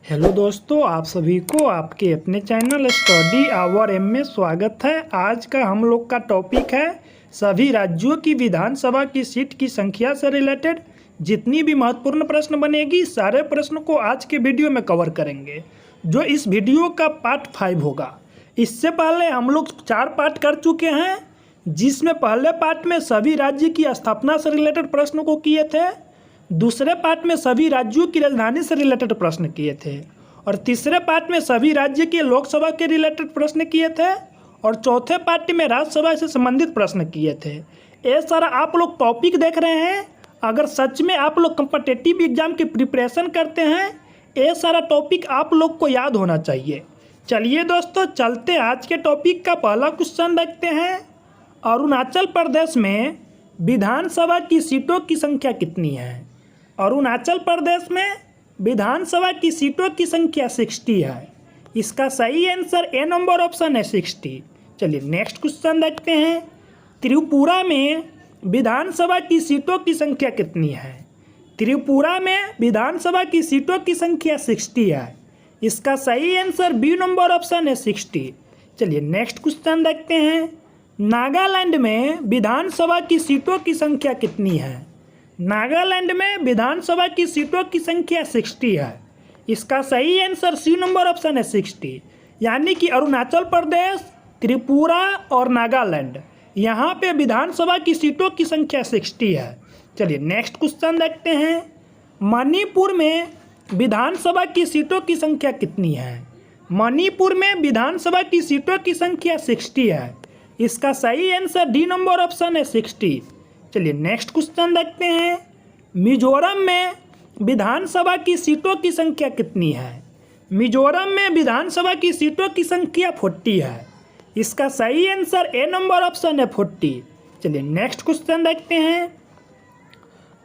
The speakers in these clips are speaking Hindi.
हेलो दोस्तों, आप सभी को आपके अपने चैनल स्टडी आवर एम में स्वागत है। आज का हम लोग का टॉपिक है सभी राज्यों की विधानसभा की सीट की संख्या से रिलेटेड जितनी भी महत्वपूर्ण प्रश्न बनेगी सारे प्रश्नों को आज के वीडियो में कवर करेंगे, जो इस वीडियो का पार्ट 5 होगा। इससे पहले हम लोग 4 पार्ट कर चुके हैं, जिसमें पहले पार्ट में सभी राज्य की स्थापना से रिलेटेड प्रश्नों को किए थे, दूसरे पार्ट में सभी राज्यों की राजधानी से रिलेटेड प्रश्न किए थे, और तीसरे पार्ट में सभी राज्य के लोकसभा के रिलेटेड प्रश्न किए थे, और चौथे पार्ट में राज्यसभा से संबंधित प्रश्न किए थे। ये सारा आप लोग टॉपिक देख रहे हैं। अगर सच में आप लोग कॉम्पिटिटिव एग्जाम की प्रिपरेशन करते हैं, ये सारा टॉपिक आप लोग को याद होना चाहिए। चलिए दोस्तों, चलते आज के टॉपिक का पहला क्वेश्चन देखते हैं। अरुणाचल प्रदेश में विधानसभा की सीटों की संख्या कितनी है? अरुणाचल प्रदेश में विधानसभा की सीटों की संख्या 60 है। इसका सही आंसर ए नंबर ऑप्शन है 60। चलिए नेक्स्ट क्वेश्चन देखते हैं। त्रिपुरा में विधानसभा की सीटों की संख्या कितनी है? त्रिपुरा में विधानसभा की सीटों की संख्या 60 है। इसका सही आंसर बी नंबर ऑप्शन है 60। चलिए नेक्स्ट क्वेश्चन देखते हैं। नागालैंड में विधानसभा की सीटों की संख्या कितनी है? नागालैंड में विधानसभा की सीटों की संख्या 60 है। इसका सही आंसर सी नंबर ऑप्शन है 60। यानी कि अरुणाचल प्रदेश, त्रिपुरा और नागालैंड, यहाँ पे विधानसभा की सीटों की संख्या 60 है। चलिए नेक्स्ट क्वेश्चन देखते हैं। मणिपुर में विधानसभा की सीटों की संख्या कितनी है? मणिपुर में विधानसभा की सीटों की संख्या 60 है। इसका सही आंसर डी नंबर ऑप्शन है 60। चलिए नेक्स्ट क्वेश्चन देखते हैं। मिजोरम में विधानसभा की सीटों की संख्या कितनी है? मिजोरम में विधानसभा की सीटों की संख्या 40 है। इसका सही आंसर ए नंबर ऑप्शन है 40। चलिए नेक्स्ट क्वेश्चन देखते हैं।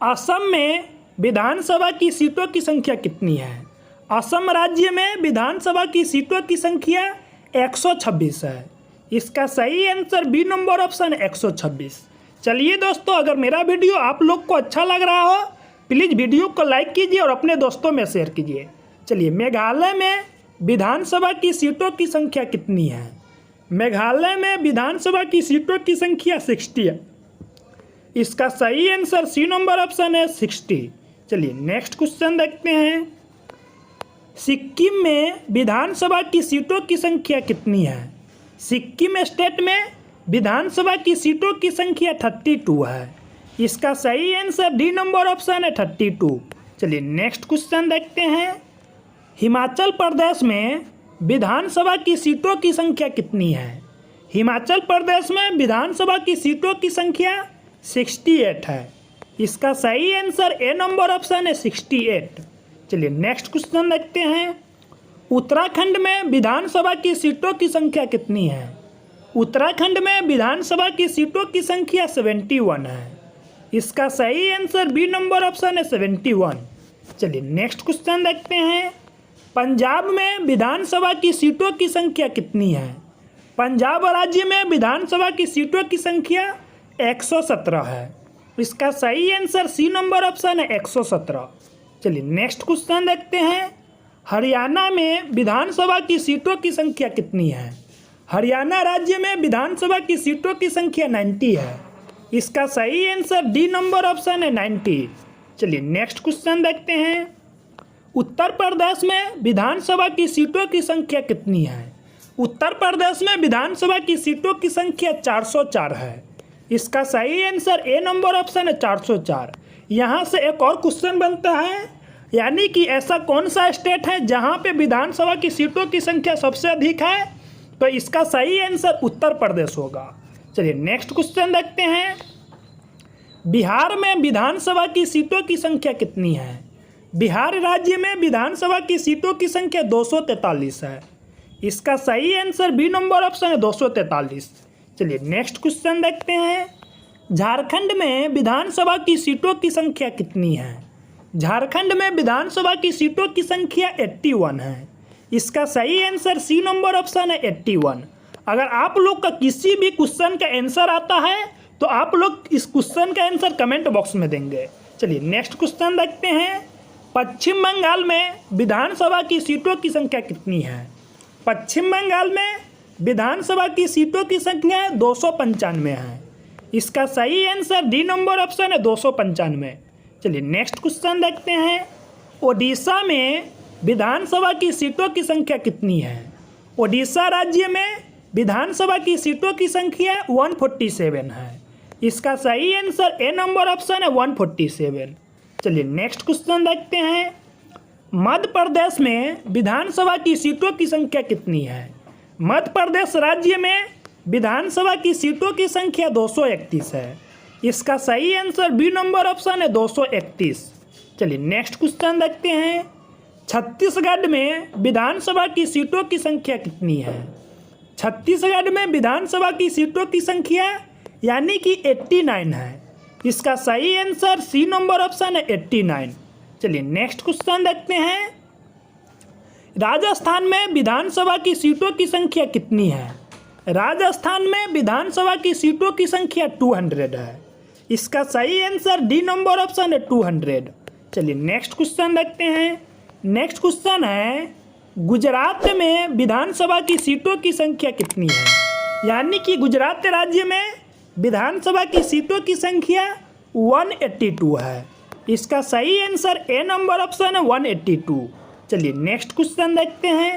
असम में विधानसभा की सीटों की संख्या कितनी है? असम राज्य में विधानसभा की सीटों की संख्या 126 है। इसका सही आंसर बी नंबर ऑप्शन है 126। चलिए दोस्तों, अगर मेरा वीडियो आप लोग को अच्छा लग रहा हो, प्लीज़ वीडियो को लाइक कीजिए और अपने दोस्तों में शेयर कीजिए। चलिए, मेघालय में विधानसभा की सीटों की संख्या कितनी है? मेघालय में विधानसभा की सीटों की संख्या 60 है। इसका सही आंसर सी नंबर ऑप्शन है 60। चलिए नेक्स्ट क्वेश्चन देखते हैं। सिक्किम में विधानसभा की सीटों की संख्या कितनी है? सिक्किम स्टेट में विधानसभा की सीटों की संख्या 32 है। इसका सही आंसर डी नंबर ऑप्शन है 32। चलिए नेक्स्ट क्वेश्चन देखते हैं। हिमाचल प्रदेश में विधानसभा की सीटों की संख्या कितनी है? हिमाचल प्रदेश में विधानसभा की सीटों की संख्या 68 है। इसका सही आंसर ए नंबर ऑप्शन है 68। चलिए नेक्स्ट क्वेश्चन देखते हैं। उत्तराखंड में विधानसभा की सीटों की संख्या कितनी है? उत्तराखंड में विधानसभा की सीटों की संख्या 71 है। इसका सही आंसर बी नंबर ऑप्शन है 71। चलिए नेक्स्ट क्वेश्चन देखते हैं। पंजाब में विधानसभा की सीटों की संख्या कितनी है? पंजाब राज्य में विधानसभा की सीटों की संख्या 117 है। इसका सही आंसर सी नंबर ऑप्शन है 117। चलिए नेक्स्ट क्वेश्चन देखते हैं। हरियाणा में विधानसभा की सीटों की संख्या कितनी है? हरियाणा राज्य में विधानसभा की सीटों की संख्या 90 है। इसका सही आंसर डी नंबर ऑप्शन है 90। चलिए नेक्स्ट क्वेश्चन देखते हैं। उत्तर प्रदेश में विधानसभा की सीटों की संख्या कितनी है? उत्तर प्रदेश में विधानसभा की सीटों की संख्या 404 है। इसका सही आंसर ए नंबर ऑप्शन है 404। यहाँ से एक और क्वेश्चन बनता है, यानी कि ऐसा कौन सा स्टेट है जहाँ पे विधानसभा की सीटों की संख्या सबसे अधिक है? तो इसका सही आंसर उत्तर प्रदेश होगा। चलिए नेक्स्ट क्वेश्चन देखते हैं। बिहार में विधानसभा की सीटों की संख्या कितनी है? बिहार राज्य में विधानसभा की सीटों की संख्या 243 है। इसका सही आंसर बी नंबर ऑप्शन है 243। चलिए नेक्स्ट क्वेश्चन देखते हैं। झारखंड में विधानसभा की सीटों की संख्या कितनी है? झारखंड में विधानसभा की सीटों की संख्या 81 है। इसका सही आंसर सी नंबर ऑप्शन है 81। अगर आप लोग का किसी भी क्वेश्चन का आंसर आता है तो आप लोग इस क्वेश्चन का आंसर कमेंट बॉक्स में देंगे। चलिए नेक्स्ट क्वेश्चन देखते हैं। पश्चिम बंगाल में विधानसभा की सीटों की संख्या कितनी है? पश्चिम बंगाल में विधानसभा की सीटों की संख्या 295 है। इसका सही आंसर डी नंबर ऑप्शन है 295। चलिए नेक्स्ट क्वेश्चन देखते हैं। ओडिशा में विधानसभा की सीटों की संख्या कितनी है? ओडिशा राज्य में विधानसभा की सीटों की संख्या 147 है। इसका सही आंसर ए नंबर ऑप्शन है 147। चलिए नेक्स्ट क्वेश्चन देखते हैं। मध्य प्रदेश में विधानसभा की सीटों की संख्या कितनी है? मध्य प्रदेश राज्य में विधानसभा की सीटों की संख्या 231 है। इसका सही आंसर बी नंबर ऑप्शन है 231। चलिए नेक्स्ट क्वेश्चन देखते हैं। छत्तीसगढ़ में विधानसभा की सीटों की संख्या कितनी है? छत्तीसगढ़ में विधानसभा की सीटों की संख्या यानी कि 89 है। इसका सही आंसर सी नंबर ऑप्शन है 89। चलिए नेक्स्ट क्वेश्चन देखते हैं। राजस्थान में विधानसभा की सीटों की संख्या कितनी है? राजस्थान में विधानसभा की सीटों की संख्या 200 है। इसका सही आंसर डी नंबर ऑप्शन है 200। चलिए नेक्स्ट क्वेश्चन देखते हैं। नेक्स्ट क्वेश्चन है गुजरात में विधानसभा की सीटों की संख्या कितनी है? यानी कि गुजरात राज्य में विधानसभा की सीटों की संख्या 182 है। इसका सही आंसर ए नंबर ऑप्शन है 182। चलिए नेक्स्ट क्वेश्चन देखते हैं।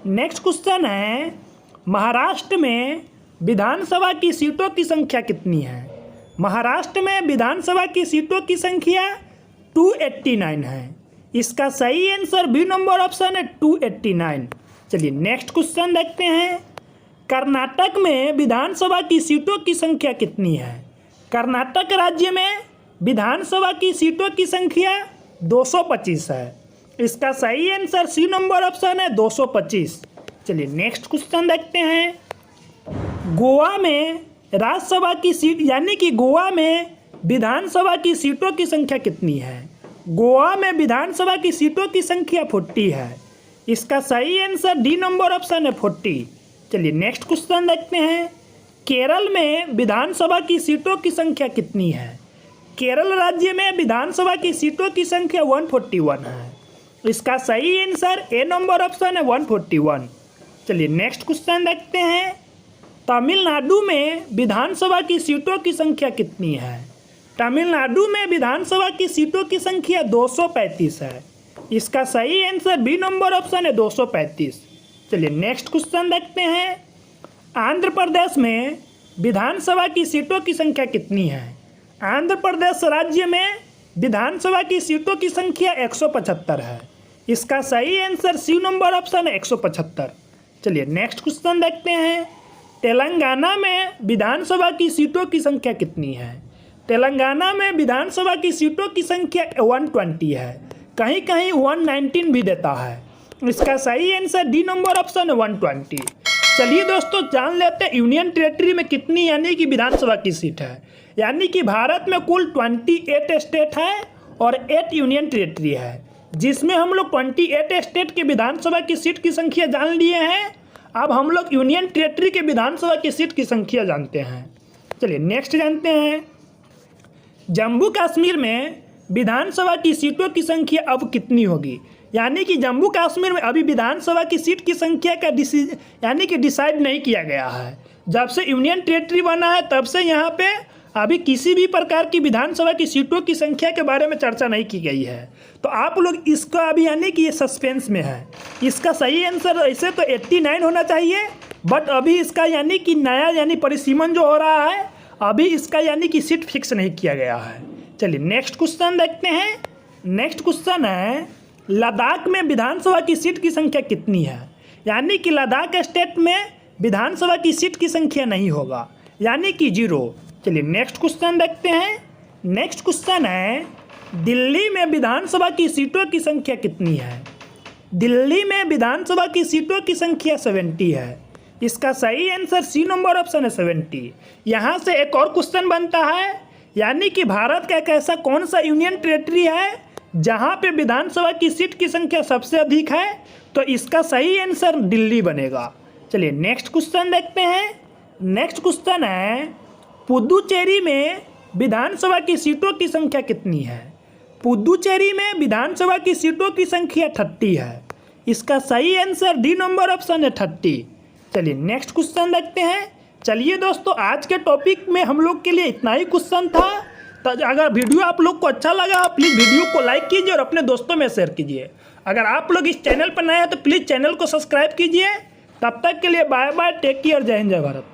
नेक्स्ट क्वेश्चन है महाराष्ट्र में विधानसभा की सीटों की संख्या कितनी है? महाराष्ट्र में विधानसभा की सीटों की संख्या 289 है। इसका सही आंसर बी नंबर ऑप्शन है 289। चलिए नेक्स्ट क्वेश्चन देखते हैं। कर्नाटक में विधानसभा की सीटों की संख्या कितनी है? कर्नाटक राज्य में विधानसभा की सीटों की संख्या 225 है। इसका सही आंसर सी नंबर ऑप्शन है 225। चलिए नेक्स्ट क्वेश्चन देखते हैं। गोवा में राज्यसभा की सीट यानी कि गोवा में विधानसभा की सीटों की संख्या कितनी है? गोवा में विधानसभा की सीटों की संख्या 40 है। इसका सही आंसर डी नंबर ऑप्शन है 40। चलिए नेक्स्ट क्वेश्चन देखते हैं। केरल में विधानसभा की सीटों की संख्या कितनी है? केरल राज्य में विधानसभा की सीटों की संख्या 141 है। इसका सही आंसर ए नंबर ऑप्शन है 141। चलिए नेक्स्ट क्वेश्चन देखते हैं। तमिलनाडु में विधानसभा की सीटों की संख्या कितनी है? तमिलनाडु में विधानसभा की सीटों की संख्या 235 है। इसका सही आंसर बी नंबर ऑप्शन है 235। चलिए नेक्स्ट क्वेश्चन देखते हैं। आंध्र प्रदेश में विधानसभा की सीटों की संख्या कितनी है? आंध्र प्रदेश राज्य में विधानसभा की सीटों की संख्या 175 है। इसका सही आंसर सी नंबर ऑप्शन है 175। चलिए नेक्स्ट क्वेश्चन देखते हैं। तेलंगाना में विधानसभा की सीटों की संख्या कितनी है? तेलंगाना में विधानसभा की सीटों की संख्या 120 है। कहीं कहीं 119 भी देता है। इसका सही आंसर डी नंबर ऑप्शन है 120। चलिए दोस्तों जान लेते हैं यूनियन टेरेटरी में कितनी यानी कि विधानसभा की सीट है। यानी कि भारत में कुल 28 स्टेट है और 8 यूनियन टेरेटरी है, जिसमें हम लोग 28 स्टेट के विधानसभा की सीट की संख्या जान लिए हैं। अब हम लोग यूनियन टेरेटरी के विधानसभा की सीट की संख्या जानते हैं। चलिए नेक्स्ट जानते हैं। जम्मू कश्मीर में विधानसभा की सीटों की संख्या अब कितनी होगी? यानी कि जम्मू कश्मीर में अभी विधानसभा की सीट की संख्या का डिसाइड नहीं किया गया है। जब से यूनियन टेरेटरी बना है तब से यहाँ पे अभी किसी भी प्रकार की विधानसभा की सीटों की संख्या के बारे में चर्चा नहीं की गई है। तो आप लोग इसका अभी यानी कि ये सस्पेंस में है। इसका सही आंसर ऐसे तो 89 होना चाहिए, बट अभी इसका यानी कि नया यानी परिसीमन जो हो रहा है अभी इसका यानी कि सीट फिक्स नहीं किया गया है। चलिए नेक्स्ट क्वेश्चन देखते हैं। नेक्स्ट क्वेश्चन है लद्दाख में विधानसभा की सीट की संख्या कितनी है? यानी कि लद्दाख स्टेट में विधानसभा की सीट की संख्या नहीं होगा, यानी कि 0। चलिए नेक्स्ट क्वेश्चन देखते हैं। नेक्स्ट क्वेश्चन है दिल्ली में विधानसभा की सीटों की संख्या कितनी है? दिल्ली में विधानसभा की सीटों की संख्या 70 है। इसका सही आंसर सी नंबर ऑप्शन है 70। यहाँ से एक और क्वेश्चन बनता है, यानी कि भारत का एक ऐसा कौन सा यूनियन टेरेटरी है जहाँ पे विधानसभा की सीट की संख्या सबसे अधिक है? तो इसका सही आंसर दिल्ली बनेगा। चलिए नेक्स्ट क्वेश्चन देखते हैं। नेक्स्ट क्वेश्चन है पुदुचेरी में विधानसभा की सीटों की संख्या कितनी है? पुदुचेरी में विधानसभा की सीटों की संख्या 30 है। इसका सही आंसर डी नंबर ऑप्शन है 30। चलिए नेक्स्ट क्वेश्चन देखते हैं। चलिए दोस्तों, आज के टॉपिक में हम लोग के लिए इतना ही क्वेश्चन था। तो अगर वीडियो आप लोग को अच्छा लगा प्लीज़ वीडियो को लाइक कीजिए और अपने दोस्तों में शेयर कीजिए। अगर आप लोग इस चैनल पर नए हैं तो प्लीज़ चैनल को सब्सक्राइब कीजिए। तब तक के लिए बाय बाय, टेक केयर, जय हिंद जय भारत।